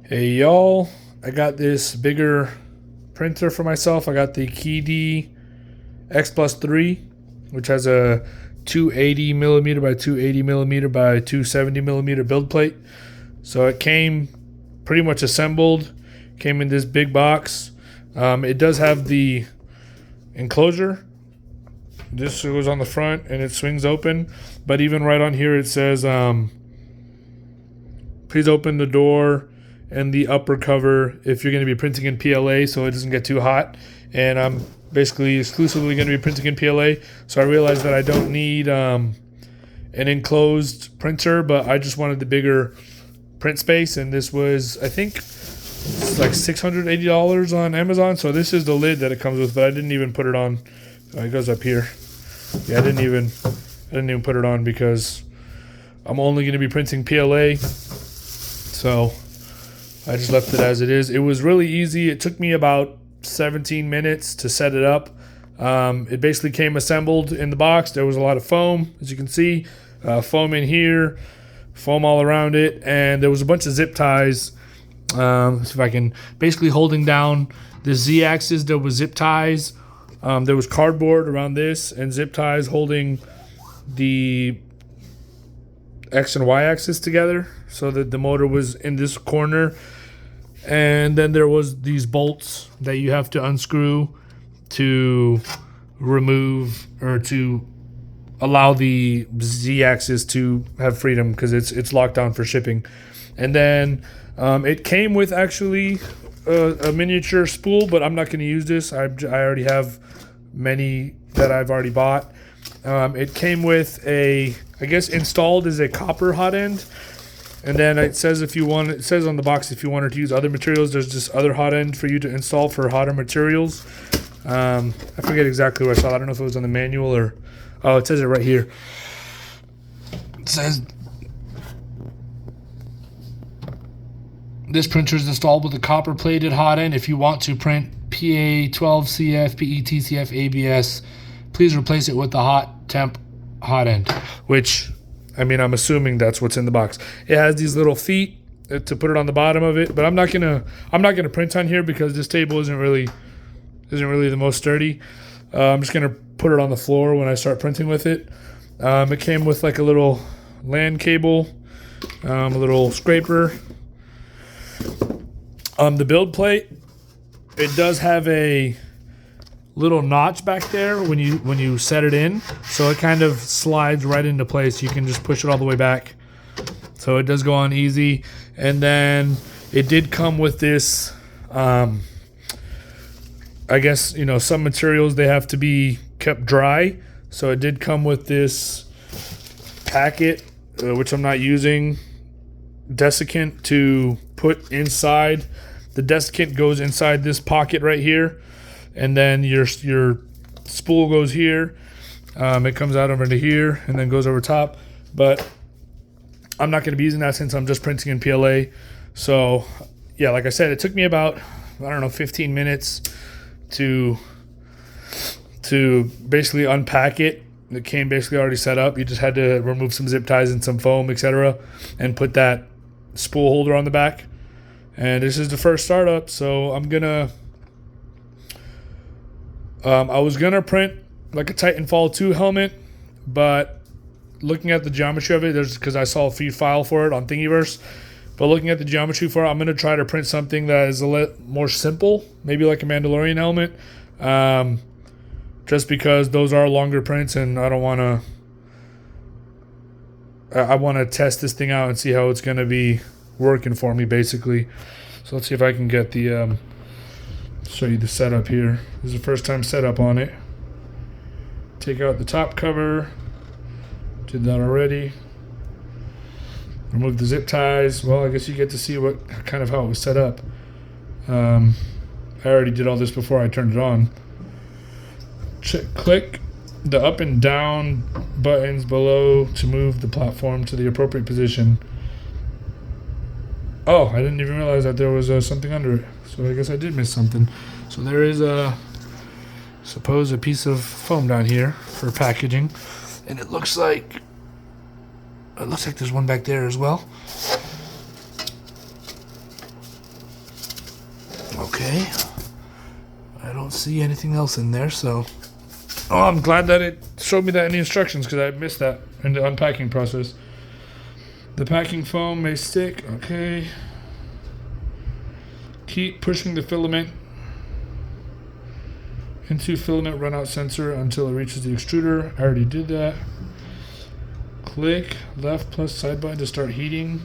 Hey y'all, I got this bigger printer for myself. I got the Qidi X-Plus 3, which has a 280 millimeter by 280 millimeter by 270 millimeter build plate. So it came pretty much assembled, came in this big box. It does have the enclosure. This goes on the front and it swings open, but even right on here it says, please open the door and the upper cover if you're going to be printing in PLA so it doesn't get too hot. And I'm basically exclusively going to be printing in PLA, so I realized that I don't need an enclosed printer, but I just wanted the bigger print space, and this was, I think, like $680 on Amazon. So this is the lid that it comes with, but I didn't even put it on. It goes up here. Yeah, I didn't even put it on because I'm only going to be printing PLA. So I just left it as it is. It was really easy. It took me about 17 minutes to set it up. It basically came assembled in the box. There was a lot of foam, as you can see. Foam in here, foam all around it, and there was a bunch of zip ties. Let's see if I can, basically holding down the Z-axis, there was zip ties. There was cardboard around this and zip ties holding the X and Y axis together so that the motor was in this corner. And then there was these bolts that you have to unscrew to remove or to allow the Z-axis to have freedom because it's locked down for shipping. And then it came with actually a miniature spool, but I'm not going to use this. I already have many that I've already bought. It came with I guess installed is a copper hot end. And then it says it says on the box if you wanted to use other materials, there's this other hot end for you to install for hotter materials. I forget exactly where I saw it. I don't know if it was on the manual or, oh, it says it right here. It says this printer is installed with a copper plated hot end. If you want to print PA 12CF, PE, TCF, ABS, please replace it with the hot temp hot end, which, I mean, I'm assuming that's what's in the box. It has these little feet to put it on the bottom of it, but I'm not gonna print on here because this table isn't really the most sturdy. I'm just gonna put it on the floor when I start printing with it. It came with like a little LAN cable, a little scraper. The build plate, it does have a little notch back there when you set it in, so it kind of slides right into place. You can just push it all the way back, so it does go on easy. And then it did come with this, I guess, you know, some materials they have to be kept dry, so it did come with this packet, which I'm not using, desiccant to put inside. The desiccant goes inside this pocket right here, and then your spool goes here. It comes out over to here and then goes over top. But I'm not going to be using that since I'm just printing in PLA. So yeah, like I said, it took me about, I don't know, 15 minutes to basically unpack it. It came basically already set up. You just had to remove some zip ties and some foam, etc., and put that spool holder on the back. And this is the first startup, so I'm gonna. I was gonna print like a Titanfall 2 helmet, but looking at the geometry of it, because I saw a free file for it on Thingiverse. But looking at the geometry for it, I'm gonna try to print something that is a little more simple, maybe like a Mandalorian helmet. Just because those are longer prints, and I don't want to. I want to test this thing out and see how it's gonna be working for me, basically. So let's see if I can get the. Show you the setup here. This is the first time setup on it. Take out the top cover. Did that already. Remove the zip ties. Well, I guess you get to see what kind of how it was set up. I already did all this before I turned it on. Click the up and down buttons below to move the platform to the appropriate position. Oh, I didn't even realize that there was something under it. So I guess I did miss something. So there is a piece of foam down here for packaging, and it looks like there's one back there as well. Okay. I don't see anything else in there, so... Oh, I'm glad that it showed me that in the instructions, because I missed that in the unpacking process. The packing foam may stick. Okay. Keep pushing the filament into filament runout sensor until it reaches the extruder. I already did that. Click left plus side button to start heating.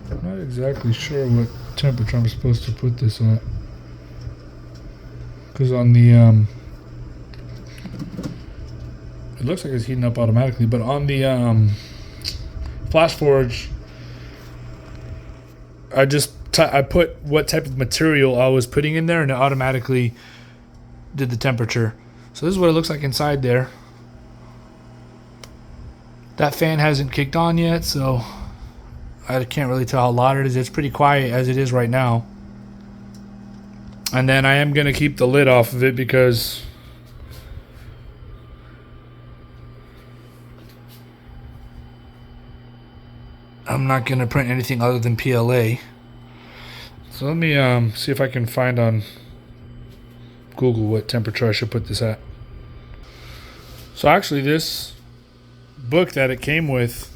I'm not exactly sure what temperature I'm supposed to put this at, because on the it looks like it's heating up automatically, but on the flash forge, I put what type of material I was putting in there, and it automatically did the temperature. So this is what it looks like inside there. That fan hasn't kicked on yet, so I can't really tell how loud it is. It's pretty quiet as it is right now. And then I am going to keep the lid off of it because I'm not going to print anything other than PLA. So let me see if I can find on Google what temperature I should put this at. So actually this book that it came with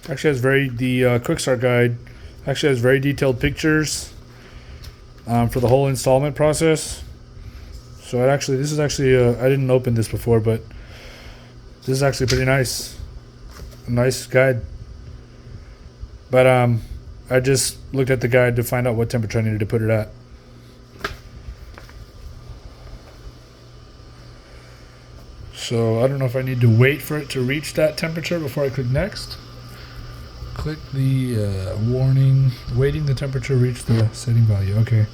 actually has the quick start guide actually has very detailed pictures for the whole installment process. So this is actually I didn't open this before, but this is actually pretty nice. A nice guide. But I just looked at the guide to find out what temperature I needed to put it at. So I don't know if I need to wait for it to reach that temperature before I click next. Click the warning, waiting the temperature reach the setting value. Okay.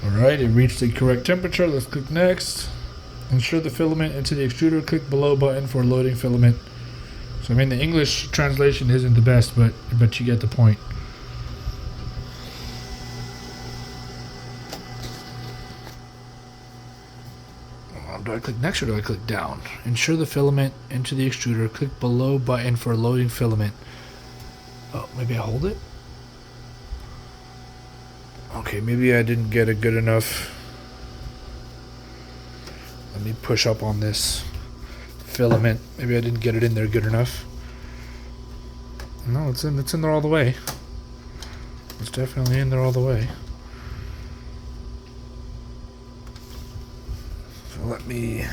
Alright, it reached the correct temperature. Let's click next. Insert the filament into the extruder. Click below button for loading filament. So I mean the English translation isn't the best, but you get the point. Do I click next or do I click down? Ensure the filament into the extruder. Click below button for loading filament. Oh, maybe I hold it? Okay, maybe I didn't get a good enough. Let me push up on this filament. Maybe I didn't get it in there good enough. No, it's in there all the way. It's definitely in there all the way. So let me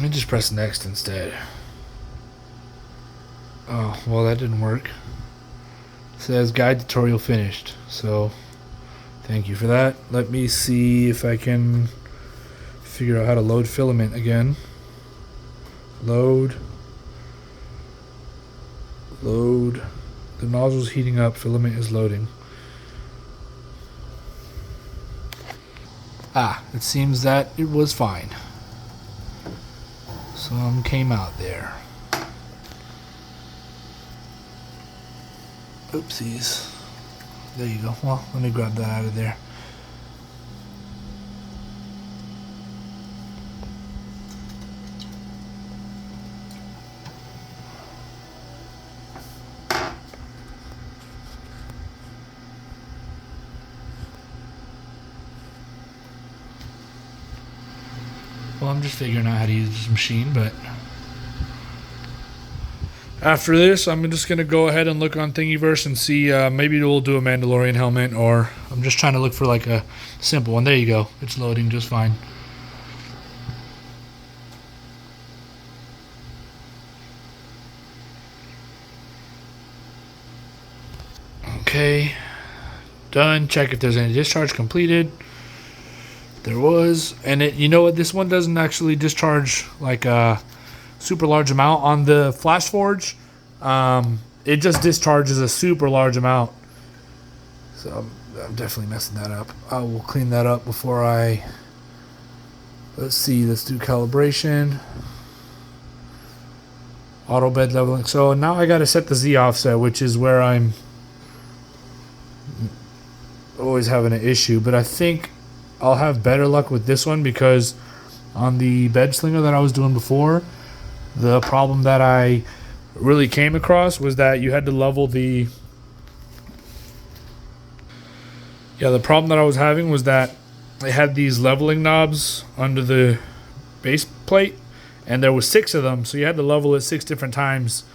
just press next instead. Oh, well, that didn't work. It says guide tutorial finished, so thank you for that. Let me see if I can figure out how to load filament again. Load. The nozzle's heating up, filament is loading. It seems that it was fine. Some came out there. Oopsies. There you go. Well, let me grab that out of there. Well, I'm just figuring out how to use this machine, but after this, I'm just going to go ahead and look on Thingiverse and see, maybe we'll do a Mandalorian helmet, or I'm just trying to look for like a simple one. There you go. It's loading just fine. Okay. Done. Check if there's any discharge completed. There was, and you know what? This one doesn't actually discharge like a super large amount on the Flash Forge. It just discharges a super large amount. So I'm definitely messing that up. I will clean that up before I. Let's see. Let's do calibration. Auto bed leveling. So now I got to set the Z offset, which is where I'm always having an issue, but I think I'll have better luck with this one because on the bed slinger that I was doing before, the problem that I really came across was that you had to level the problem that I was having was that it had these leveling knobs under the base plate, and there was 6 of them, so you had to level it 6 different times.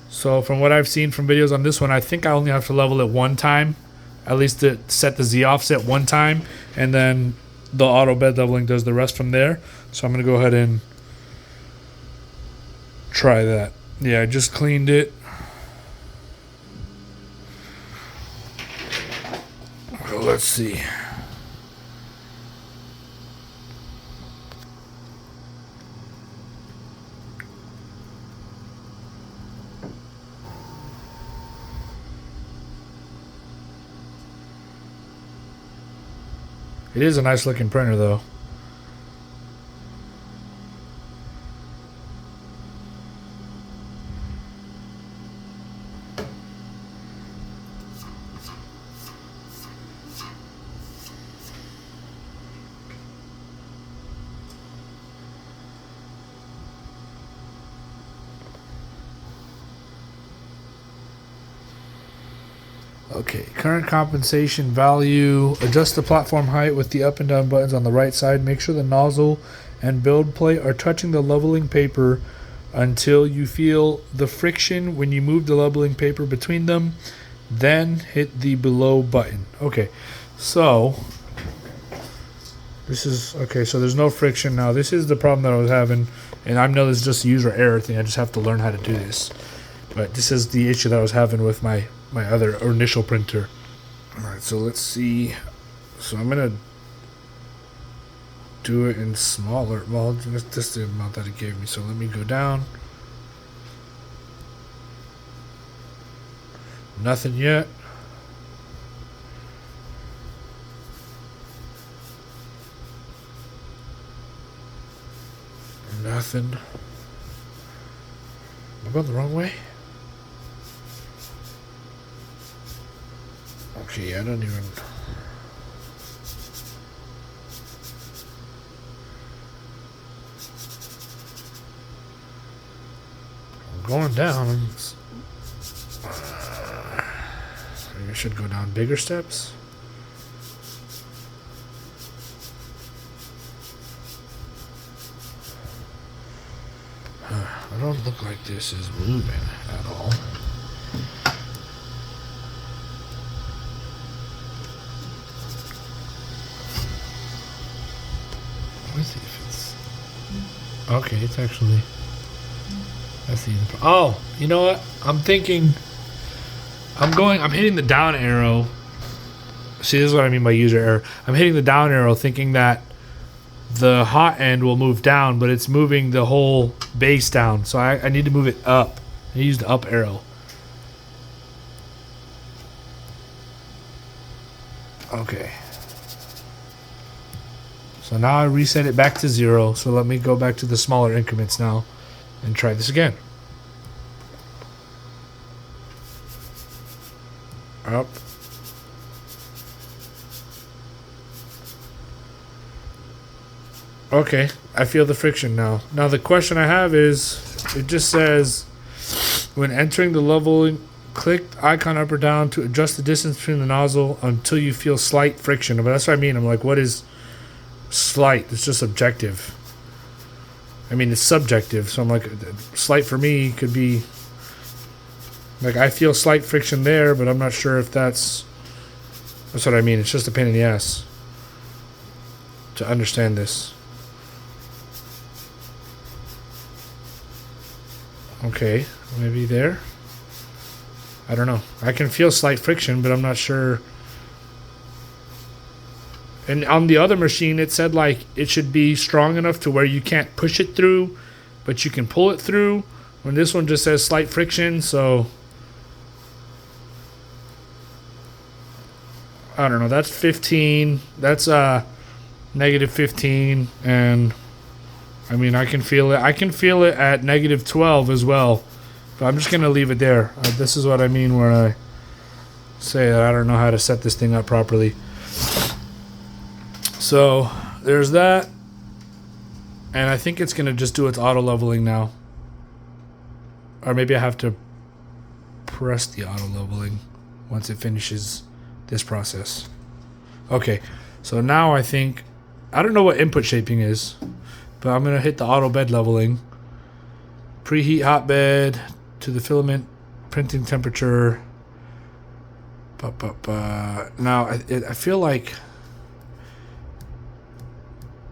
So from what I've seen from videos on this one, I think I only have to level it 1 time, at least to set the Z offset 1 time, and then the auto bed leveling does the rest from there. So I'm going to go ahead and try that. Yeah, I just cleaned it. Let's see. It is a nice looking printer though. Okay, current compensation value. Adjust the platform height with the up and down buttons on the right side. Make sure the nozzle and build plate are touching the leveling paper until you feel the friction when you move the leveling paper between them. Then hit the below button. Okay, so this is okay. So there's no friction now. This is the problem that I was having, and I know this is just a user error thing. I just have to learn how to do this. But this is the issue that I was having with my other initial printer. Alright, so let's see. So I'm gonna do it in smaller. Well, this is the amount that it gave me. So let me go down. Nothing yet. Nothing. Am I going the wrong way? Okay, I don't even. I'm going down. I should go down bigger steps. I don't look like this is moving at all. Let's see if it's okay. It's actually. Let's see. Oh, you know what? I'm thinking. I'm hitting the down arrow. See, this is what I mean by user error. I'm hitting the down arrow, thinking that the hot end will move down, but it's moving the whole base down. So I need to move it up. I use the up arrow. Okay. So now I reset it back to 0. So let me go back to the smaller increments now and try this again. Up. Okay, I feel the friction now. Now the question I have is, it just says, when entering the level, click the icon up or down to adjust the distance between the nozzle until you feel slight friction. But that's what I mean. I'm like, what is slight? It's just objective. I mean, it's subjective. So I'm like, slight for me could be, like, I feel slight friction there, but I'm not sure if that's what I mean. It's just a pain in the ass to understand this. Okay, maybe there. I don't know. I can feel slight friction, but I'm not sure. And on the other machine, it said like it should be strong enough to where you can't push it through, but you can pull it through. When this one just says slight friction, so I don't know. That's 15. That's negative 15, and I mean, I can feel it. I can feel it at negative 12 as well. But I'm just going to leave it there. This is what I mean where say that I don't know how to set this thing up properly. So there's that. And I think it's going to just do its auto leveling now. Or maybe I have to press the auto leveling once it finishes this process. Okay, so now I think, I don't know what input shaping is, but I'm going to hit the auto bed leveling. Preheat hot bed to the filament printing temperature. Now I feel like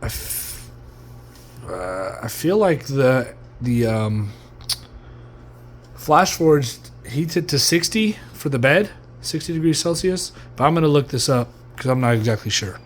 I feel like the flash forge heats it to 60 for the bed, 60 degrees Celsius, but I'm going to look this up because I'm not exactly sure.